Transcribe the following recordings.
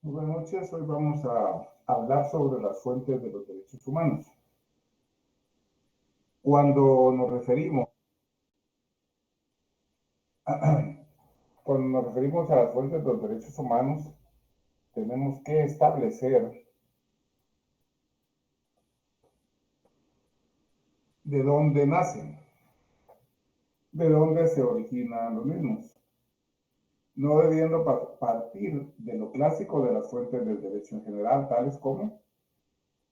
Muy buenas noches. Hoy vamos a hablar sobre las fuentes de los derechos humanos. Cuando nos referimos, cuando nos referimos a las fuentes de los derechos humanos, tenemos que establecer de dónde nacen, de dónde se originan los mismos, no debiendo partir de lo clásico de las fuentes del derecho en general, tales como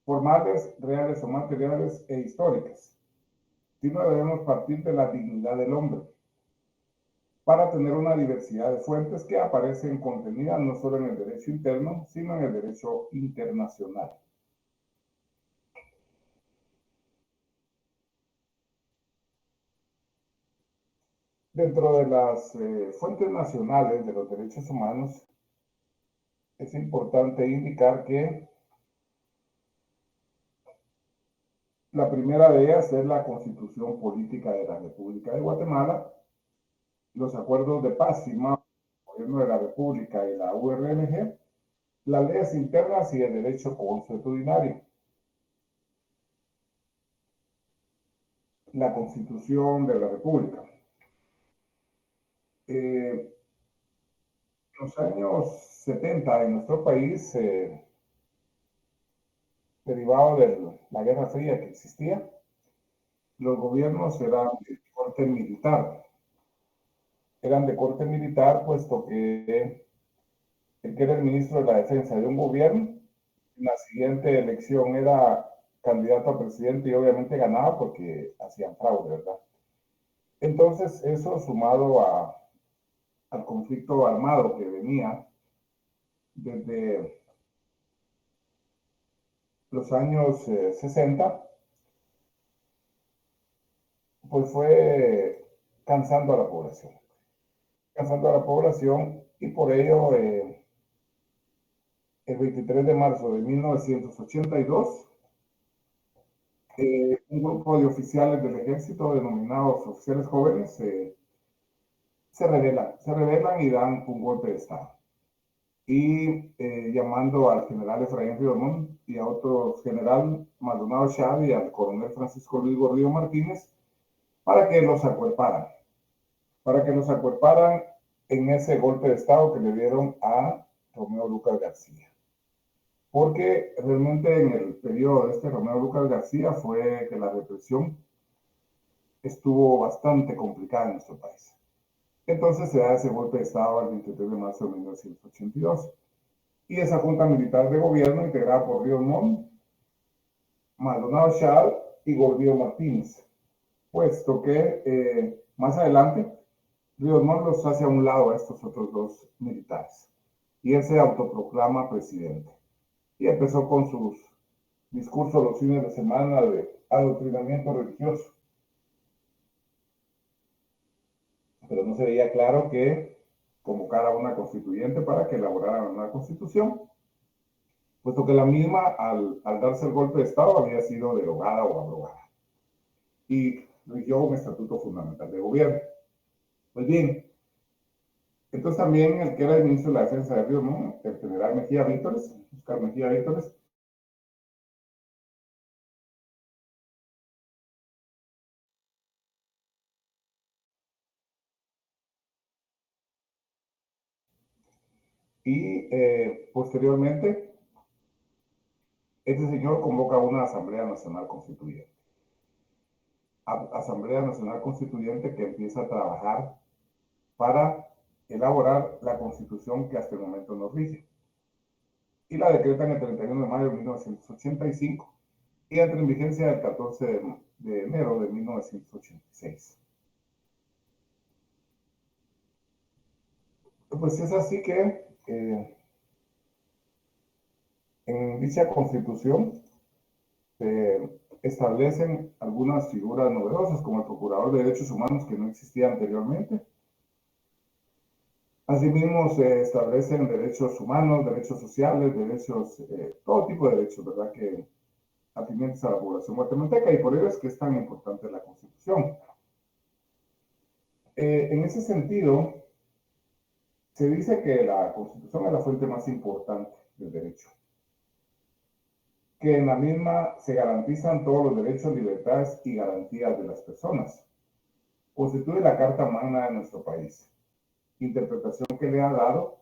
formales, reales o materiales e históricas, sino debemos partir de la dignidad del hombre, para tener una diversidad de fuentes que aparecen contenidas no solo en el derecho interno, sino en el derecho internacional. Dentro de las fuentes nacionales de los derechos humanos, es importante indicar que la primera de ellas es la Constitución Política de la República de Guatemala, los acuerdos de paz firmados por el Gobierno de la República y la URNG, las leyes internas y el derecho consuetudinario. La Constitución de la República. En los años 70 en nuestro país, derivado de la Guerra Fría que existía, los gobiernos eran de corte militar. Eran de corte militar, puesto que el que era el ministro de la Defensa de un gobierno, en la siguiente elección era candidato a presidente y obviamente ganaba porque hacían fraude, ¿verdad? Entonces, eso sumado al conflicto armado que venía desde los años 60, pues fue cansando a la población. Cansando a la población y por ello el 23 de marzo de 1982, un grupo de oficiales del ejército denominados oficiales jóvenes se rebelan y dan un golpe de Estado. Y llamando al general Efraín Riormont y a otro general Maldonado Chad y al coronel Francisco Luis Gordillo Martínez para que los acuerparan en ese golpe de Estado que le dieron a Romeo Lucas García. Porque realmente en el periodo de este Romeo Lucas García fue que la represión estuvo bastante complicada en nuestro país. Entonces se da ese golpe de Estado el 23 de marzo de 1982. Y esa junta militar de gobierno integrada por Riormont, Maldonado Chad y Gordillo Martínez, puesto que más adelante Riormont los hace a un lado a estos otros dos militares y él se autoproclama presidente y empezó con sus discursos los fines de semana de adoctrinamiento religioso, pero no se veía claro que convocara a una constituyente para que elaborara una constitución, puesto que la misma al darse el golpe de Estado había sido derogada o abrogada y rigió un estatuto fundamental de gobierno. Pues bien, entonces también el que era el ministro de la Defensa de Río, ¿no? El general Mejía Vítores, Oscar Mejía Vítores, y posteriormente este señor convoca una Asamblea Nacional Constituyente. Asamblea Nacional Constituyente que empieza a trabajar para elaborar la constitución que hasta el momento nos rige. Y la decretan el 31 de mayo de 1985 y entra en vigencia el 14 de enero de 1986. Pues es así que en dicha constitución se establecen algunas figuras novedosas como el Procurador de Derechos Humanos que no existía anteriormente. Asimismo se establecen derechos humanos, derechos sociales, derechos, todo tipo de derechos, ¿verdad? Que atinentes a la población guatemalteca y por ello es que es tan importante la Constitución. En ese sentido, se dice que la Constitución es la fuente más importante del derecho, que en la misma se garantizan todos los derechos, libertades y garantías de las personas. Constituye la Carta Magna de nuestro país, interpretación que le ha dado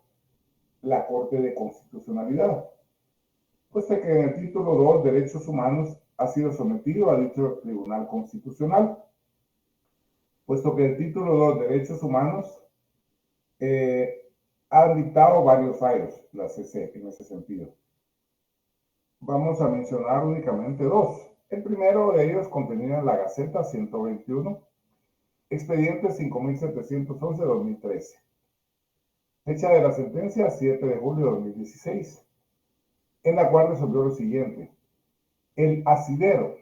la Corte de Constitucionalidad, puesto que en el título 2, Derechos Humanos, ha sido sometido a dicho Tribunal Constitucional, puesto que el título 2, Derechos Humanos, ha dictado varios fallos, la CC, en ese sentido. Vamos a mencionar únicamente dos. El primero de ellos, contenido en la Gaceta 121, expediente 5711-2013. Fecha de la sentencia, 7 de julio de 2016, en la cual resolvió lo siguiente. El asidero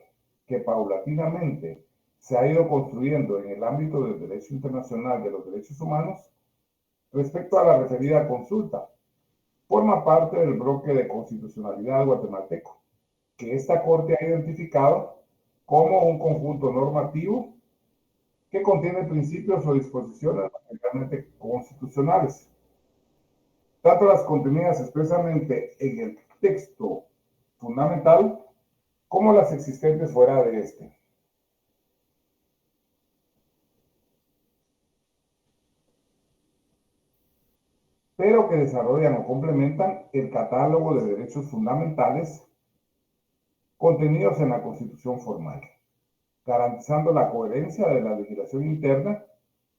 que paulatinamente se ha ido construyendo en el ámbito del derecho internacional de los derechos humanos respecto a la referida consulta forma parte del bloque de constitucionalidad guatemalteco, que esta Corte ha identificado como un conjunto normativo que contiene principios o disposiciones materialmente constitucionales, tanto las contenidas expresamente en el texto fundamental como las existentes fuera de este. Pero que desarrollan o complementan el catálogo de derechos fundamentales contenidos en la Constitución formal, garantizando la coherencia de la legislación interna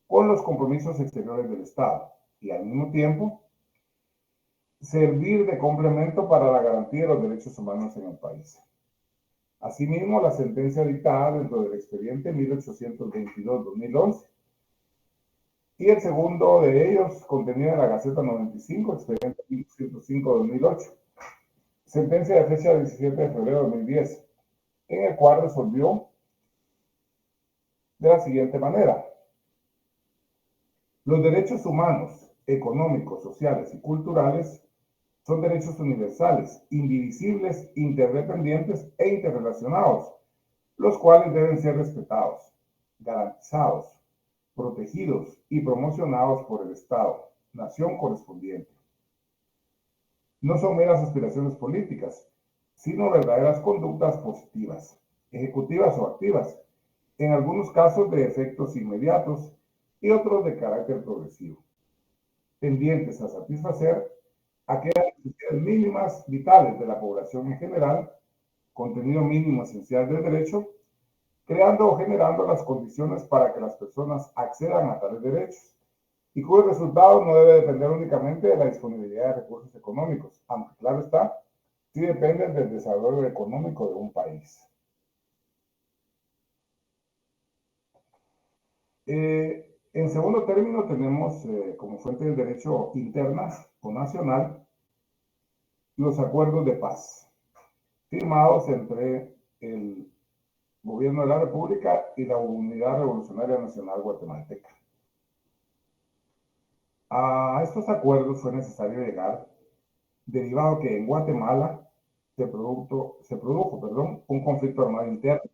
con los compromisos exteriores del Estado y al mismo tiempo servir de complemento para la garantía de los derechos humanos en el país. Asimismo, la sentencia dictada dentro del expediente 1822-2011 y el segundo de ellos, contenido en la Gaceta 95, expediente 1105-2008, sentencia de fecha 17 de febrero de 2010, en el cual resolvió de la siguiente manera. Los derechos humanos, económicos, sociales y culturales son derechos universales, indivisibles, interdependientes e interrelacionados, los cuales deben ser respetados, garantizados, protegidos y promocionados por el Estado, nación correspondiente. No son meras aspiraciones políticas, sino verdaderas conductas positivas, ejecutivas o activas, en algunos casos de efectos inmediatos y otros de carácter progresivo, tendientes a satisfacer aquellas necesidades mínimas vitales de la población en general, contenido mínimo esencial del derecho, creando o generando las condiciones para que las personas accedan a tales derechos y cuyo resultado no debe depender únicamente de la disponibilidad de recursos económicos, aunque claro está, sí depende del desarrollo económico de un país. En segundo término, tenemos como fuente del derecho interna o nacional los acuerdos de paz firmados entre el Gobierno de la República y la Unidad Revolucionaria Nacional Guatemalteca. A estos acuerdos fue necesario llegar, derivado que en Guatemala se produjo un conflicto armado interno.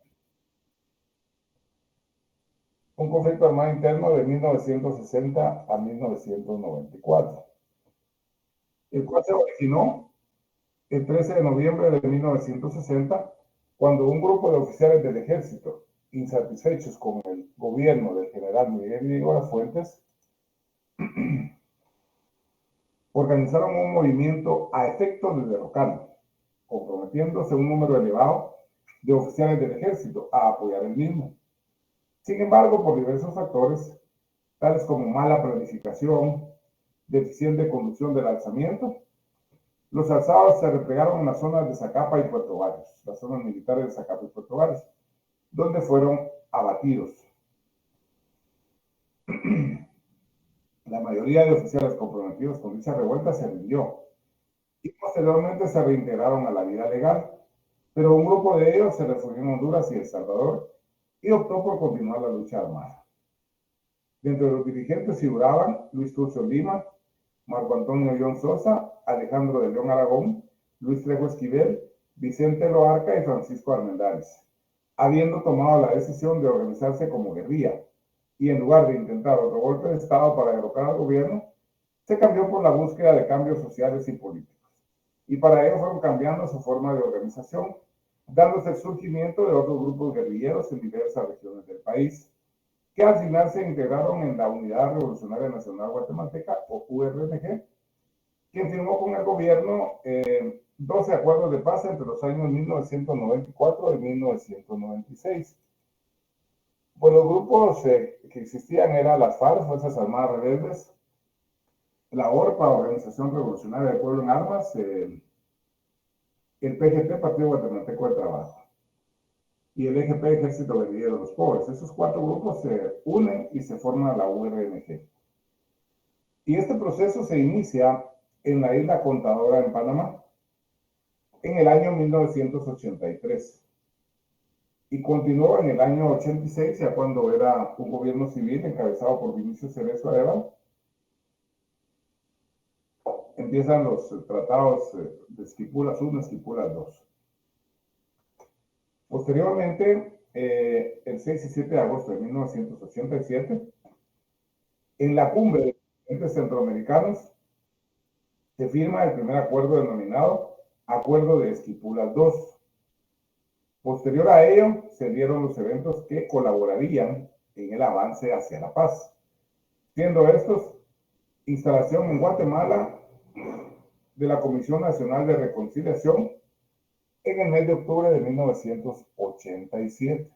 Un conflicto armado interno de 1960 a 1994, el cual se originó el 13 de noviembre de 1960, cuando un grupo de oficiales del ejército, insatisfechos con el gobierno del general Miguel Yrigoyen Fuentes, organizaron un movimiento a efectos de derrocarlo, comprometiéndose un número elevado de oficiales del ejército a apoyar el mismo. Sin embargo, por diversos factores, tales como mala planificación, deficiente conducción del alzamiento, los alzados se replegaron en las zonas de Zacapa y Puerto Varas, las zonas militares de Zacapa y Puerto Varas, donde fueron abatidos. La mayoría de oficiales comprometidos con dicha revuelta se rindió y posteriormente se reintegraron a la vida legal, pero un grupo de ellos se refugió en Honduras y El Salvador y optó por continuar la lucha armada. Dentro de los dirigentes figuraban Luis Turcio Lima, Marco Antonio León Sosa, Alejandro de León Aragón, Luis Trejo Esquivel, Vicente Loarca y Francisco Armendáriz, habiendo tomado la decisión de organizarse como guerrilla, y en lugar de intentar otro golpe de Estado para derrocar al gobierno, se cambió por la búsqueda de cambios sociales y políticos, y para ello fueron cambiando su forma de organización, dándose el surgimiento de otros grupos guerrilleros en diversas regiones del país, que al final se integraron en la Unidad Revolucionaria Nacional Guatemalteca, o URNG, quien firmó con el gobierno 12 acuerdos de paz entre los años 1994 y 1996. Pues los grupos que existían eran las FARC, Fuerzas Armadas Rebeldes, la ORPA, Organización Revolucionaria del Pueblo en Armas, el PGT, Partido Guatemalteco del Trabajo, y el EGP, Ejército Guerrillero de los Pobres. Esos cuatro grupos se unen y se forman la URNG. Y este proceso se inicia en la isla Contadora en Panamá en el año 1983 y continuó en el año 86, ya cuando era un gobierno civil encabezado por Vinicio Cerezo Arevalo. Empiezan los tratados de Esquipulas I, Esquipulas II. Posteriormente, el 6 y 7 de agosto de 1987, en la cumbre de presidentes centroamericanos, se firma el primer acuerdo denominado Acuerdo de Esquipulas II. Posterior a ello, se dieron los eventos que colaborarían en el avance hacia la paz, siendo estos instalación en Guatemala de la Comisión Nacional de Reconciliación en el mes de octubre de 1987.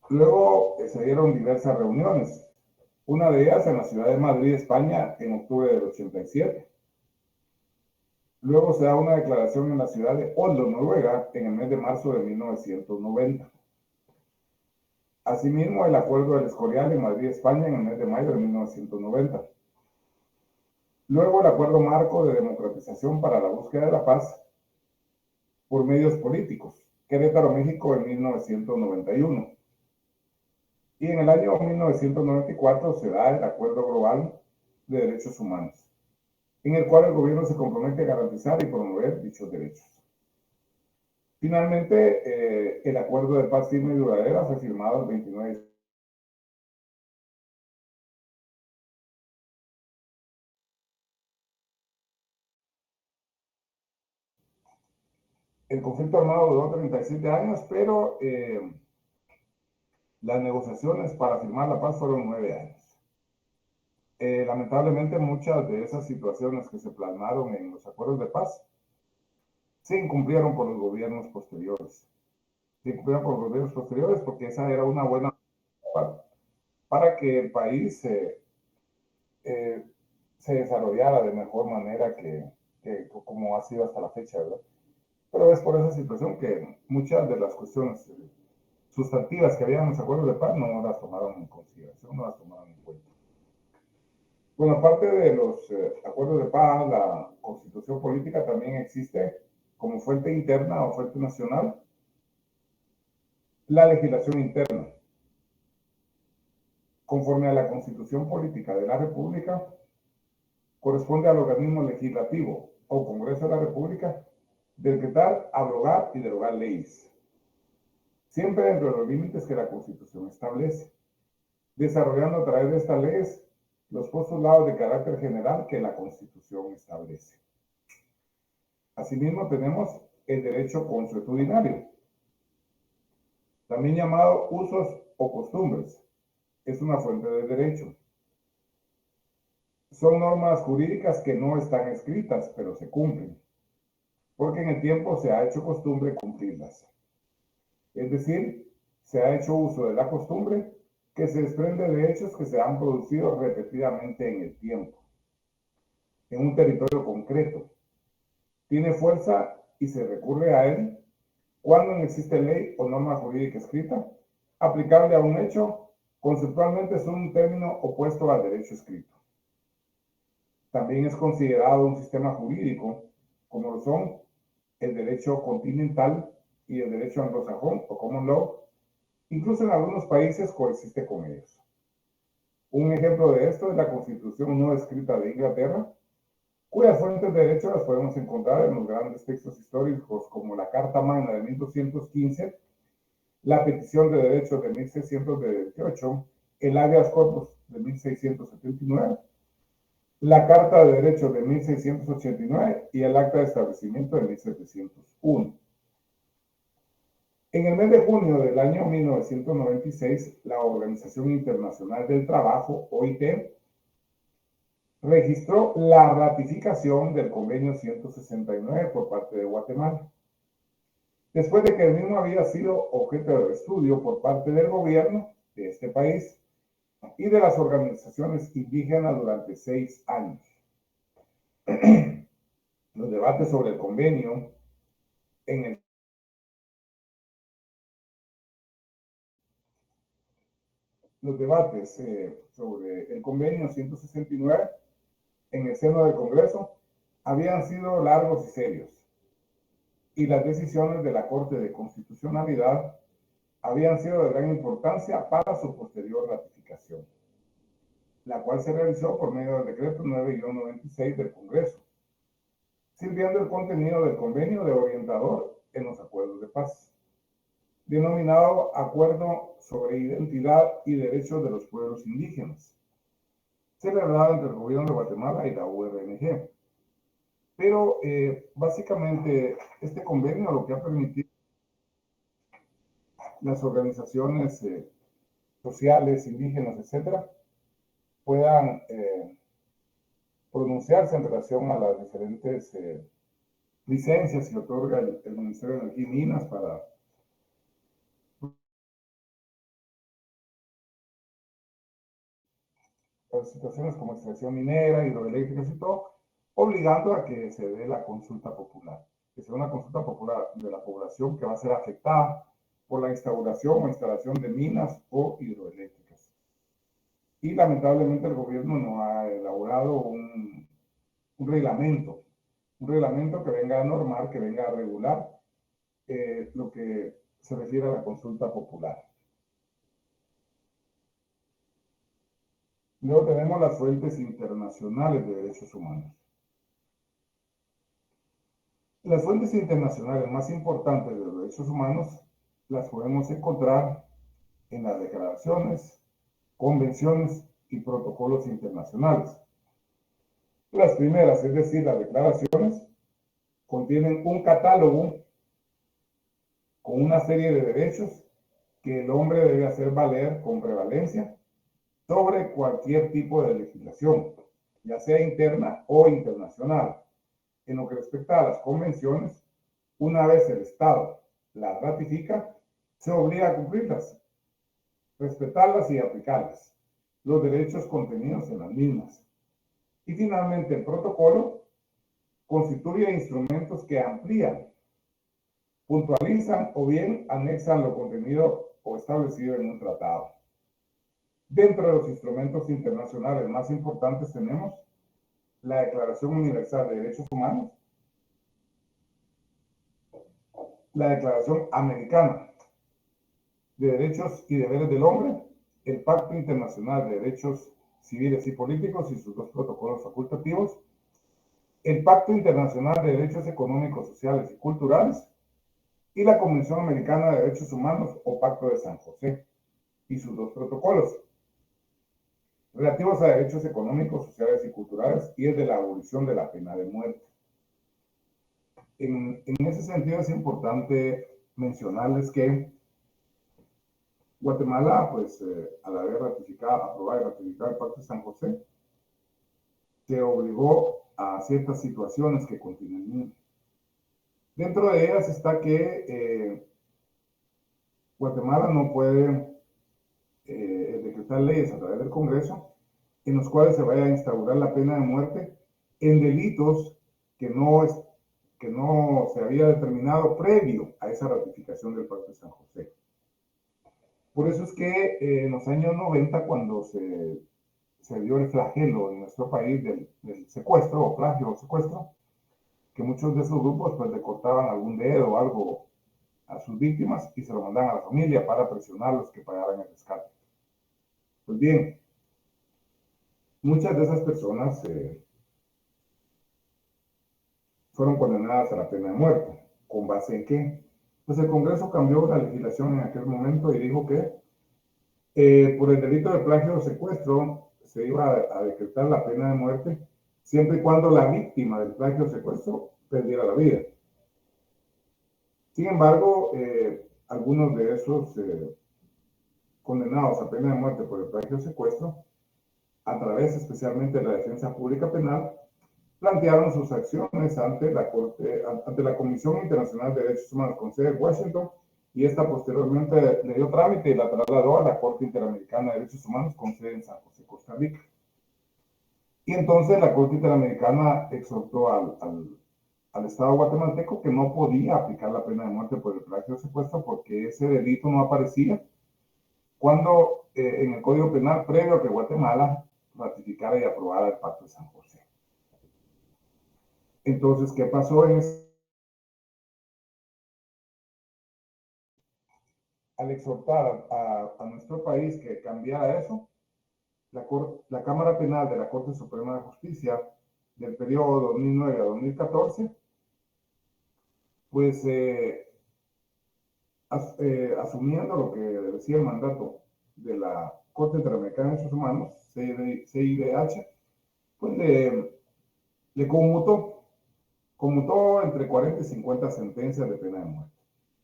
Luego se dieron diversas reuniones, una de ellas en la ciudad de Madrid, España, en octubre del 87. Luego se da una declaración en la ciudad de Oslo, Noruega, en el mes de marzo de 1990. Asimismo, el Acuerdo del Escorial en Madrid, España, en el mes de mayo de 1990. Luego, el Acuerdo Marco de Democratización para la Búsqueda de la Paz por Medios Políticos, Querétaro, México, en 1991. Y en el año 1994 se da el Acuerdo Global de Derechos Humanos, en el cual el gobierno se compromete a garantizar y promover dichos derechos. Finalmente, el Acuerdo de Paz Firme y Duradera fue firmado el 29 de El conflicto armado duró 37 años, pero las negociaciones para firmar la paz fueron 9 años. Lamentablemente, muchas de esas situaciones que se plasmaron en los acuerdos de paz se incumplieron por los gobiernos posteriores. Se incumplieron por los gobiernos posteriores porque esa era una buena para que el país se desarrollara de mejor manera que como ha sido hasta la fecha, ¿verdad? Pero es por esa situación que muchas de las cuestiones sustantivas que había en los acuerdos de paz no las tomaron en consideración, no las tomaron en cuenta. Bueno, aparte de los acuerdos de paz, la constitución política también existe como fuente interna o fuente nacional la legislación interna. Conforme a la constitución política de la República, corresponde al organismo legislativo o Congreso de la República decretar, abrogar y derogar leyes, siempre dentro de los límites que la Constitución establece, desarrollando a través de estas leyes los postulados de carácter general que la Constitución establece. Asimismo, tenemos el derecho consuetudinario, también llamado usos o costumbres. Es una fuente de derecho. Son normas jurídicas que no están escritas, pero se cumplen, porque en el tiempo se ha hecho costumbre cumplirlas. Es decir, se ha hecho uso de la costumbre que se desprende de hechos que se han producido repetidamente en el tiempo, en un territorio concreto. Tiene fuerza y se recurre a él cuando no existe ley o norma jurídica escrita aplicable a un hecho. Conceptualmente es un término opuesto al derecho escrito. También es considerado un sistema jurídico, como lo son el derecho continental y el derecho anglosajón o common law. Incluso en algunos países coexiste con ellos. Un ejemplo de esto es la Constitución no escrita de Inglaterra, cuyas fuentes de derecho las podemos encontrar en los grandes textos históricos como la Carta Magna de 1215, la Petición de Derechos de 1628, el Habeas Corpus de 1679, la Carta de Derechos de 1689 y el Acta de Establecimiento de 1701. En el mes de junio del año 1996, la Organización Internacional del Trabajo, OIT, registró la ratificación del Convenio 169 por parte de Guatemala, después de que el mismo había sido objeto de estudio por parte del gobierno de este país y de las organizaciones indígenas durante 6 años. Los debates sobre el convenio en el sobre el convenio 169 en el seno del Congreso habían sido largos y serios, y las decisiones de la Corte de Constitucionalidad habían sido de gran importancia para su posterior ratificación, la cual se realizó por medio del decreto 9-96 del Congreso, sirviendo el contenido del convenio de orientador en los acuerdos de paz, denominado Acuerdo sobre Identidad y Derechos de los Pueblos Indígenas, celebrado entre el gobierno de Guatemala y la URNG. Pero básicamente este convenio lo que ha permitido las organizaciones sociales, indígenas, etcétera, puedan pronunciarse en relación a las diferentes licencias que otorga el Ministerio de Energía y Minas para situaciones como extracción minera, hidroeléctricas y todo, obligando a que se dé la consulta popular, que sea una consulta popular de la población que va a ser afectada por la instauración o instalación de minas o hidroeléctricas. Y lamentablemente el gobierno no ha elaborado un reglamento que venga a normar, que venga a regular lo que se refiere a la consulta popular. Luego tenemos las fuentes internacionales de derechos humanos. Las fuentes internacionales más importantes de los derechos humanos las podemos encontrar en las declaraciones, convenciones y protocolos internacionales. Las primeras, es decir, las declaraciones, contienen un catálogo con una serie de derechos que el hombre debe hacer valer con prevalencia sobre cualquier tipo de legislación, ya sea interna o internacional. En lo que respecta a las convenciones, una vez el Estado las ratifica, se obliga a cumplirlas, respetarlas y aplicarlas, los derechos contenidos en las mismas. Y finalmente, el protocolo constituye instrumentos que amplían, puntualizan o bien anexan lo contenido o establecido en un tratado. Dentro de los instrumentos internacionales más importantes tenemos la Declaración Universal de Derechos Humanos, la Declaración Americana de Derechos y Deberes del Hombre, el Pacto Internacional de Derechos Civiles y Políticos y sus dos protocolos facultativos, el Pacto Internacional de Derechos Económicos, Sociales y Culturales y la Convención Americana de Derechos Humanos o Pacto de San José y sus dos protocolos relativos a derechos económicos, sociales y culturales y el de la abolición de la pena de muerte. En ese sentido es importante mencionarles que Guatemala, pues al haber aprobado y ratificado el Pacto de San José, se obligó a ciertas situaciones que continúan. Dentro de ellas está que Guatemala no puede decretar leyes a través del Congreso en los cuales se vaya a instaurar la pena de muerte en delitos que no se había determinado previo a esa ratificación del Pacto de San José. Por eso es que en los años 90, cuando se dio el flagelo en nuestro país del secuestro, o plagio o secuestro, que muchos de esos grupos pues le cortaban algún dedo o algo a sus víctimas y se lo mandaban a la familia para presionarlos que pagaran el rescate. Pues bien, muchas de esas personas fueron condenadas a la pena de muerte. ¿Con base en qué? Pues el Congreso cambió la legislación en aquel momento y dijo que Por el delito de plagio o secuestro se iba a decretar la pena de muerte siempre y cuando la víctima del plagio o secuestro perdiera la vida. Sin embargo, algunos de esos condenados a pena de muerte por el plagio o secuestro, a través especialmente de la defensa pública penal, plantearon sus acciones ante la Corte, ante la Comisión Internacional de Derechos Humanos con sede en Washington, y esta posteriormente le dio trámite y la trasladó a la Corte Interamericana de Derechos Humanos con sede en San José, Costa Rica. Y entonces la Corte Interamericana exhortó al Estado guatemalteco que no podía aplicar la pena de muerte por el plagio o secuestro porque ese delito no aparecía cuando en el Código Penal previo a que Guatemala ratificara y aprobara el Pacto de San José. Entonces, ¿qué pasó en ese? Al exhortar a nuestro país que cambiara eso, la Cámara Penal de la Corte Suprema de Justicia del periodo 2009 a 2014, pues asumiendo lo que decía el mandato de la Corte Interamericana de Derechos Humanos, CIDH, pues le conmutó entre 40 y 50 sentencias de pena de muerte.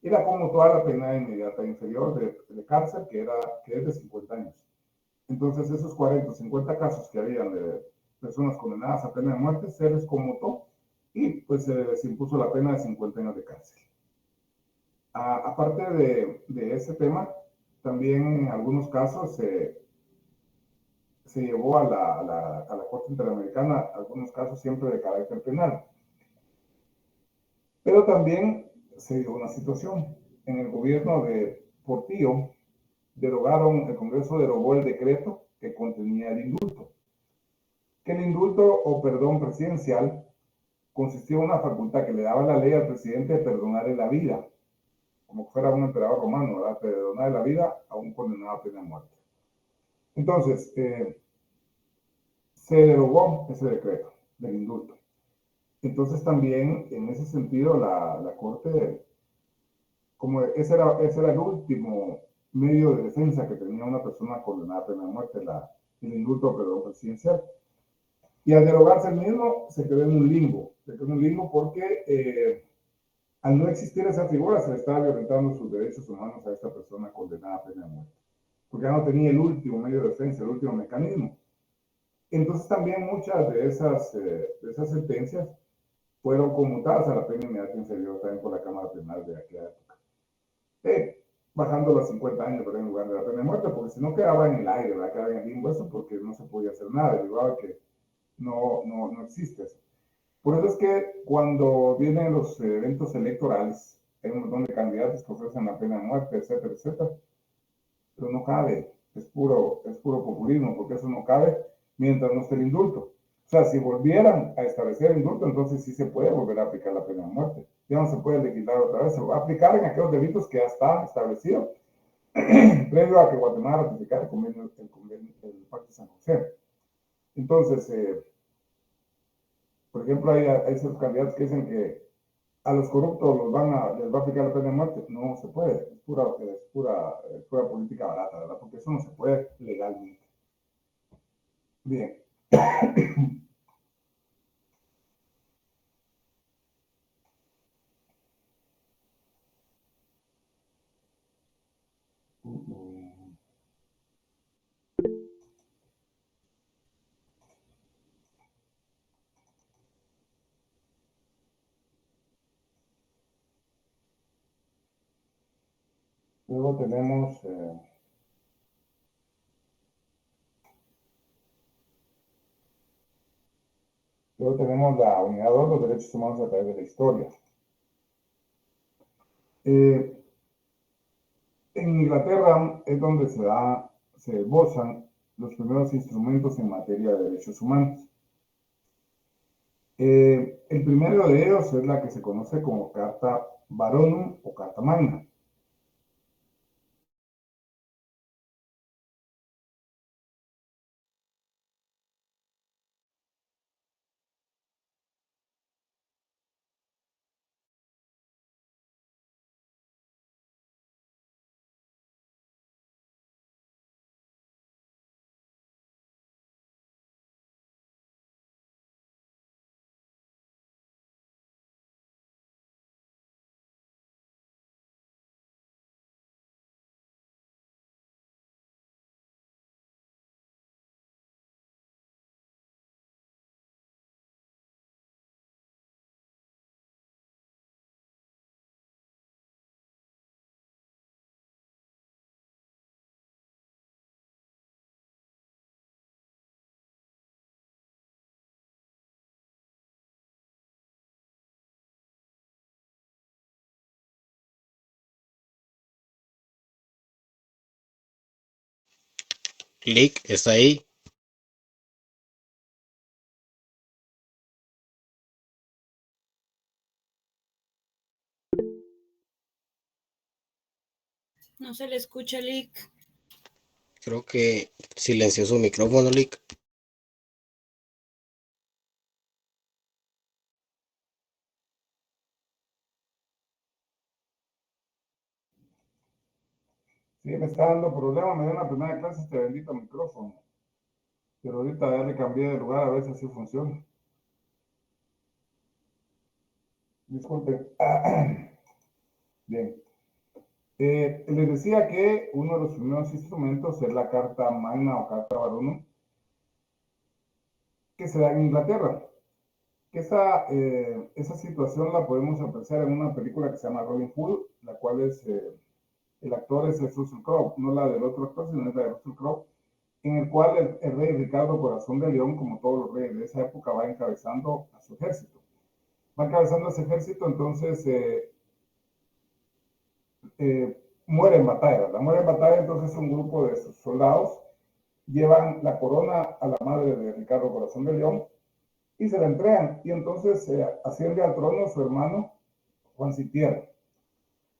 Y la conmutó a la pena inmediata inferior de cárcel, que es de 50 años. Entonces, esos 40 o 50 casos que habían de personas condenadas a pena de muerte se les conmutó y pues se les impuso la pena de 50 años de cárcel. Aparte de ese tema, también en algunos casos se llevó a la Corte Interamericana algunos casos siempre de carácter penal. Pero también se dio una situación. En el gobierno de Portillo, el Congreso derogó el decreto que contenía el indulto. Que el indulto o perdón presidencial consistía en una facultad que le daba la ley al presidente de perdonarle la vida, como que fuera un emperador romano, ¿verdad? Perdonar la vida a un condenado a pena de muerte. Entonces, se derogó ese decreto del indulto. Entonces también en ese sentido la Corte, como ese era el último medio de defensa que tenía una persona condenada a pena de muerte, el indulto o perdón presidencial. Y al derogarse el mismo, se quedó en un limbo. Se quedó en un limbo porque al no existir esa figura, se le estaba violentando sus derechos humanos a esta persona condenada a pena de muerte. Porque ya no tenía el último medio de defensa, el último mecanismo. Entonces también muchas de esas sentencias fueron conmutadas a la pena inmediata inferior también por la Cámara Penal de aquella época. Bajando los 50 años en lugar de la pena de muerte, porque si no quedaba en el aire, ¿verdad? Quedaba en el limbo eso porque no se podía hacer nada, derivado que no existe eso. Por eso es que cuando vienen los eventos electorales, hay un montón de candidatos que ofrecen la pena de muerte, etcétera, etcétera, pero no cabe, es puro populismo, porque eso no cabe mientras no esté el indulto. O sea, si volvieran a establecer el indulto, entonces sí se puede volver a aplicar la pena de muerte. Ya no se puede legislar otra vez, se va a aplicar en aquellos delitos que ya están establecidos previo a que Guatemala ratificara el Pacto de San José. Entonces, por ejemplo, hay esos candidatos que dicen que a los corruptos les va a aplicar la pena de muerte. No se puede, es pura política barata, ¿verdad? Porque eso no se puede legalmente. Bien. Luego tenemos la unidad 2, los derechos humanos a través de la historia. Eh, en Inglaterra es donde se esbozan los primeros instrumentos en materia de derechos humanos. El primero de ellos es la que se conoce como Carta Baronum o Carta Magna. Lick, ¿está ahí? No se le escucha, Lick. Creo que silenció su micrófono, Lick. Sí, me está dando problema, me dio en la primera clase este bendito micrófono. Pero ahorita ya le cambié de lugar a ver si así funciona. Disculpe. Bien. Les decía que uno de los primeros instrumentos es la Carta Magna o Carta Baronum, que se da en Inglaterra. Esa situación la podemos apreciar en una película que se llama Robin Hood, la cual el actor es Russell Crowe, no la del otro actor, sino es la de Russell Crowe, en el cual el rey Ricardo Corazón de León, como todos los reyes de esa época, va encabezando a su ejército. Va encabezando a ese ejército, entonces muere en batalla, ¿verdad? Muere en batalla, entonces un grupo de sus soldados llevan la corona a la madre de Ricardo Corazón de León y se la entregan. Y entonces asciende al trono su hermano Juan Sitierra.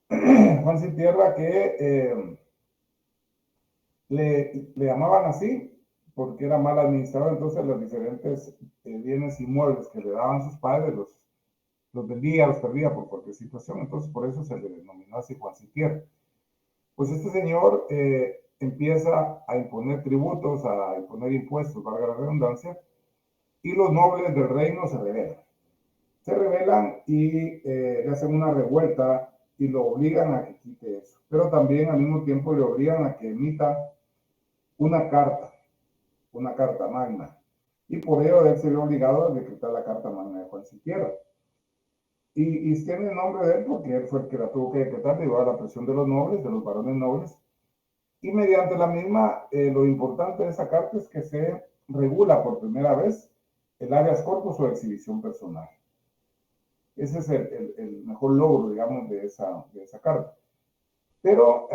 Juan Sitierra que le llamaban así porque era mal administrado, entonces los diferentes bienes inmuebles que le daban sus padres los vendía, los perdía por cualquier situación, entonces por eso se le denominó así Juan Sitierra. Pues este señor empieza a imponer tributos, a imponer impuestos, valga la redundancia, y los nobles del reino se rebelan. Se rebelan y le hacen una revuelta y lo obligan a que quite eso. Pero también al mismo tiempo le obligan a que emita una carta magna. Y por ello él se vio obligado a decretar la carta magna de Juan Sitierra. Y tiene el nombre de él porque él fue el que la tuvo que decretar debido a la presión de los nobles, de los varones nobles. Y mediante la misma, lo importante de esa carta es que se regula por primera vez el habeas corpus o exhibición personal. Ese es el mejor logro, digamos, de esa carta. Pero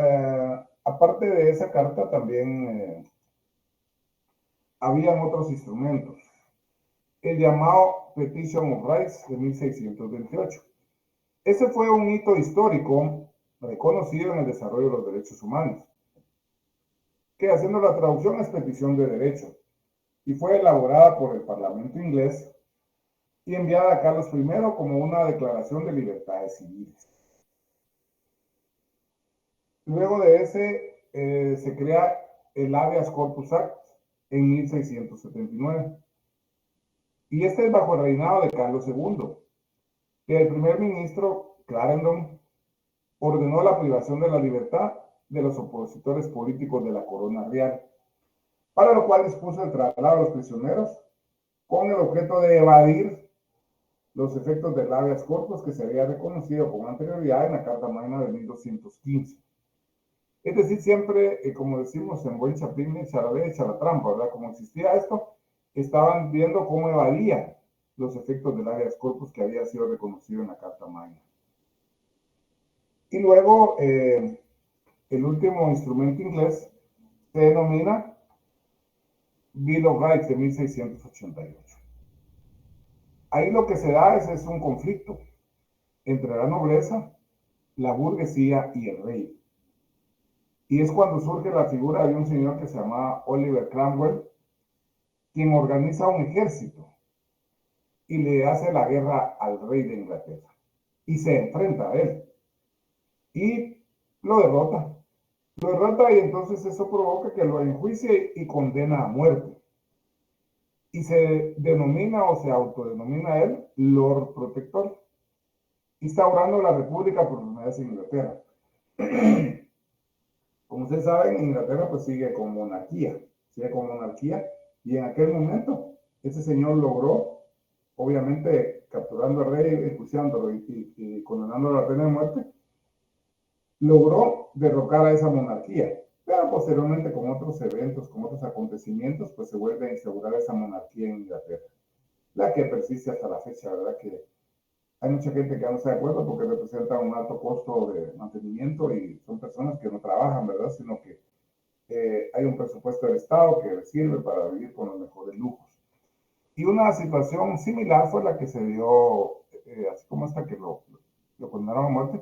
aparte de esa carta, también habían otros instrumentos. El llamado Petition of Rights de 1628. Ese fue un hito histórico reconocido en el desarrollo de los derechos humanos, que haciendo la traducción es petición de derecho, y fue elaborada por el Parlamento inglés y enviada a Carlos I como una declaración de libertades civiles. Luego de ese se crea el Habeas Corpus Act en 1679. Y este es bajo el reinado de Carlos II, que el primer ministro Clarendon ordenó la privación de la libertad de los opositores políticos de la corona real, para lo cual dispuso el traslado de los prisioneros con el objeto de evadir los efectos del habeas corpus que se había reconocido con anterioridad en la Carta Magna de 1215. Es decir, siempre, como decimos en buen chapín, echa la ley, echa la trampa, ¿verdad? Como existía esto, estaban viendo cómo evadía los efectos del habeas corpus que había sido reconocido en la Carta Magna. Y luego, el último instrumento inglés se denomina Bill of Rights de 1688. Ahí lo que se da es un conflicto entre la nobleza, la burguesía y el rey. Y es cuando surge la figura de un señor que se llamaba Oliver Cromwell, quien organiza un ejército y le hace la guerra al rey de Inglaterra. Y se enfrenta a él. Y lo derrota. Lo derrota y entonces eso provoca que lo enjuicie y condena a muerte. Y se denomina o se autodenomina él Lord Protector, instaurando la república por primera vez en Inglaterra. Como ustedes saben, en Inglaterra pues sigue con monarquía, y en aquel momento ese señor logró, obviamente capturando al rey, enjuiciándolo y condenándolo a la pena de muerte, logró derrocar a esa monarquía. Pero posteriormente con otros eventos, con otros acontecimientos, pues se vuelve a instaurar esa monarquía en Inglaterra, la que persiste hasta la fecha, ¿verdad? Que hay mucha gente que no está de acuerdo porque representa un alto costo de mantenimiento y son personas que no trabajan, ¿verdad? Sino que hay un presupuesto del Estado que sirve para vivir con los mejores lujos. Y una situación similar fue la que se dio, así como esta que lo condenaron a muerte,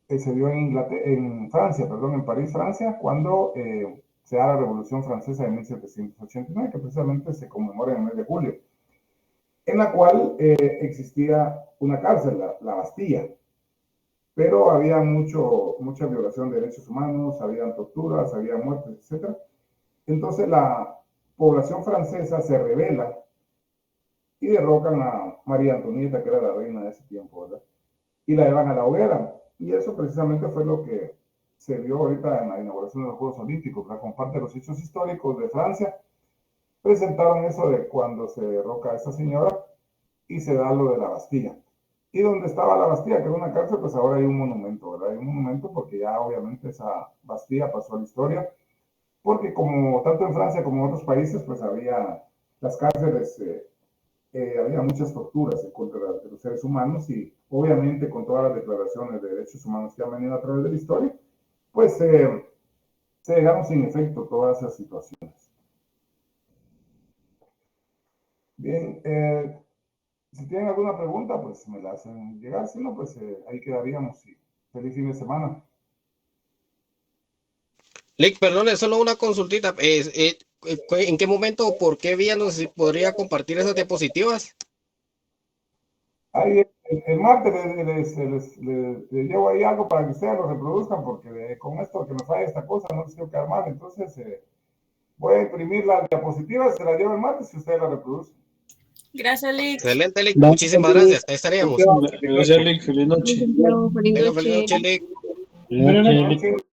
se dio en Francia, perdón, en París, Francia, cuando se da la Revolución Francesa de 1789, que precisamente se conmemora en el mes de julio, en la cual existía una cárcel, la Bastilla, pero había mucha violación de derechos humanos, había torturas, había muertes, etc. Entonces la población francesa se rebela y derrocan a María Antonieta, que era la reina de ese tiempo, ¿verdad? Y la llevan a la hoguera. Y eso precisamente fue lo que se vio ahorita en la inauguración de los Juegos Olímpicos, ¿verdad? Con parte de los hechos históricos de Francia, presentaron eso de cuando se derroca a esta señora y se da lo de la Bastilla. Y donde estaba la Bastilla, que era una cárcel, pues ahora hay un monumento, ¿verdad? Hay un monumento porque ya obviamente esa Bastilla pasó a la historia, porque como tanto en Francia como en otros países, pues había las cárceles, había muchas torturas en contra de los seres humanos y obviamente con todas las declaraciones de derechos humanos que han venido a través de la historia, pues se dejaron sin efecto todas esas situaciones. Bien, si tienen alguna pregunta, pues me la hacen llegar, si no, pues ahí quedaríamos y feliz fin de semana. Lick, perdón, es solo una consultita. ¿En qué momento o por qué vía nos podría compartir esas diapositivas? Ahí el martes les llevo ahí algo para que ustedes lo reproduzcan, porque con esto que me falla esta cosa no les quiero quedar mal. Entonces voy a imprimir las diapositivas, se las llevo el martes y ustedes las reproducen. Gracias, Lick. Excelente, Lick. Muchísimas gracias. Ahí estaríamos. Gracias, Lick. Feliz noche. Bueno, feliz noche, Lick. Feliz noche, Lick.